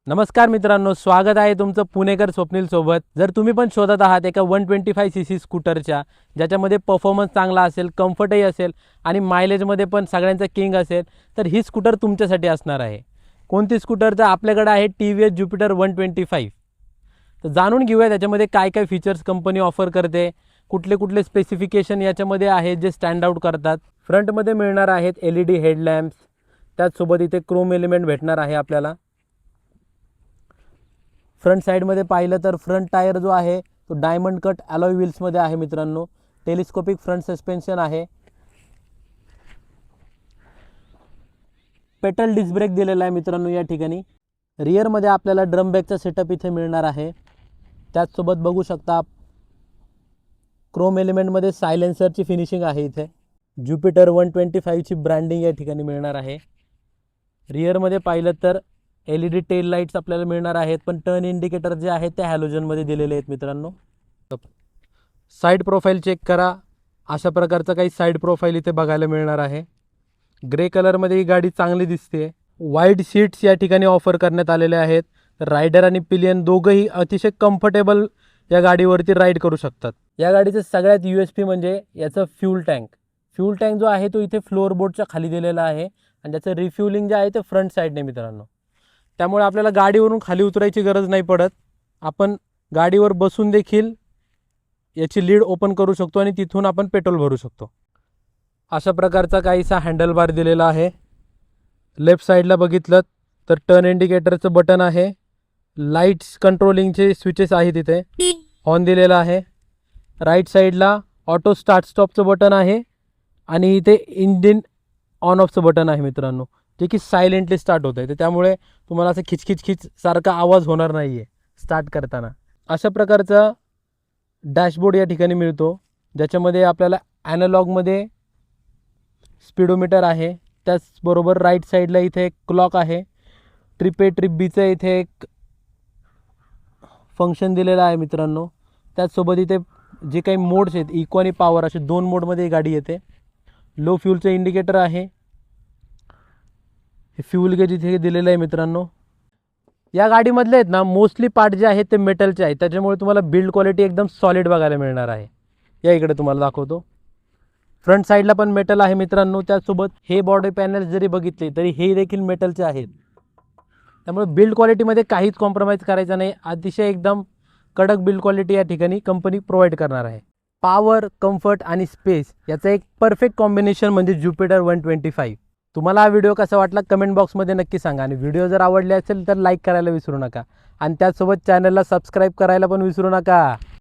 नमस्कार मित्रांनो, स्वागत आहे तुमचं पुणेकर स्वप्नील सोबत। जर तुम्ही पण शोधत आहात एका 125cc स्कूटरच्या ज्याच्यामध्ये परफॉर्मन्स चांगला असेल, कम्फर्टही असेल आणि मायलेजमध्ये पण सगळ्यांचा किंग असेल, तर ही स्कूटर तुमच्यासाठी असणार आहे। कोणती स्कूटर? तर आपल्याकडे आहे TVS ज्युपिटर 125। तर जाणून घेऊया त्याच्यामध्ये काय काय फीचर्स कंपनी ऑफर करते, कुठले कुठले स्पेसिफिकेशन याच्यामध्ये आहेत जे स्टँड आउट करतात। फ्रंटमध्ये मिळणार आहेत LED हेडलॅम्प्स, त्याचसोबत इथे क्रोम एलिमेंट भेटणार आहे आपल्याला। फ्रंट साईडमध्ये पाहिलं तर फ्रंट टायर जो आहे तो डायमंड कट अलॉय व्हील्समध्ये आहे मित्रांनो। टेलिस्कोपिक फ्रंट सस्पेन्शन आहे। पेटल डिस्क ब्रेक दिलेला आहे मित्रांनो या ठिकाणी। रिअरमध्ये आपल्याला ड्रम ब्रेकचा सेटअप इथे मिळणार आहे। त्याचसोबत बघू शकता क्रोम एलिमेंटमध्ये सायलेन्सरची फिनिशिंग आहे। इथे ज्युपिटर 125ची ब्रँडिंग या ठिकाणी मिळणार आहे। रिअरमध्ये पाहिलं तर LED टेल लाईट्स आपल्याला मिळणार आहेत, पण टर्न इंडिकेटर जे आहेत ते हॅलोजनमध्ये दिलेले आहेत मित्रांनो। साईड प्रोफाईल चेक करा, अशा प्रकारचं काही साईड प्रोफाईल इथे बघायला मिळणार आहे। ग्रे कलरमध्ये ही गाडी चांगली दिसते। वाईड सीट्स या ठिकाणी ऑफर करण्यात आलेले आहेत। रायडर आणि पिलियन दोघंही अतिशय कम्फर्टेबल या गाडीवरती राईड करू शकतात। या गाडीचं सगळ्यात USP म्हणजे याचं फ्यूल टँक। फ्यूल टँक जो आहे तो इथे फ्लोअरबोर्डच्या खाली दिलेला आहे आणि त्याचं रिफ्युलिंग जे आहे ते फ्रंट साईडने मित्रांनो। त्यामुळे आपल्याला गाडीवरून खाली उतरायची गरज नाही पडत। आपण गाडीवर बसून देखील याची लीड ओपन करू शकतो आणि तिथून आपण पेट्रोल भरू शकतो। अशा प्रकारचा काहीसा हँडल बार दिलेला आहे। लेफ्ट साईडला बघितलं तर टर्न इंडिकेटरचं बटन आहे। लाईट्स कंट्रोलिंगचे स्विचेस आहेत इथे। हॉर्न दिलेला आहे। राईट साईडला ऑटो स्टार्ट स्टॉपचं बटन आहे आणि इथे इंजिन ऑन ऑफचं बटन आहे मित्रांनो, जे की सायलेंटली स्टार्ट होतं आहे। तर त्यामुळे तुम्हाला असं खिचखिच सारखा आवाज होणार नाही आहे स्टार्ट करताना। अशा प्रकारचा डॅशबोर्ड या ठिकाणी मिळतो, ज्याच्यामध्ये आपल्याला ॲनालॉगमध्ये स्पीडोमीटर आहे। त्याचबरोबर राईट साईडला इथे एक क्लॉक आहे। ट्रिप ए ट्रिप बीचं इथे एक फंक्शन दिलेलं आहे मित्रांनो। त्याचसोबत इथे जे काही मोड्स आहेत, इको आणि पॉवर असे 2 मोडमध्ये ही गाडी येते। लो फ्यूलचं इंडिकेटर आहे। हे फ्यूल गेज इथे दिलेलं आहे मित्रांनो। या गाडीमधले आहेत ना मोस्टली पार्ट जे आहेत ते मेटलचे आहेत, त्याच्यामुळे तुम्हाला बिल्ड क्वालिटी एकदम सॉलिड बघायला मिळणार आहे। या इकडे तुम्हाला दाखवतो, फ्रंट साईडला पण मेटल आहे मित्रांनो। त्याचसोबत हे बॉडी पॅनल जरी बघितले तरी हे देखील मेटलचे आहेत। त्यामुळे बिल्ड क्वालिटीमध्ये काहीच कॉम्प्रोमाइज करायचं नाही। अतिशय एकदम कडक बिल्ड क्वालिटी या ठिकाणी कंपनी प्रोव्हाइड करणार आहे। पॉवर, कम्फर्ट आणि स्पेस याचं एक परफेक्ट कॉम्बिनेशन म्हणजे ज्युपिटर 125। तुम्हाला हा व्हिडिओ कसा वाटला कमेंट बॉक्समध्ये नक्की सांगा आणि व्हिडिओ जर आवडले असेल तर लाईक करायला विसरू नका आणि त्याचसोबत चॅनलला सबस्क्राईब करायला पण विसरू नका।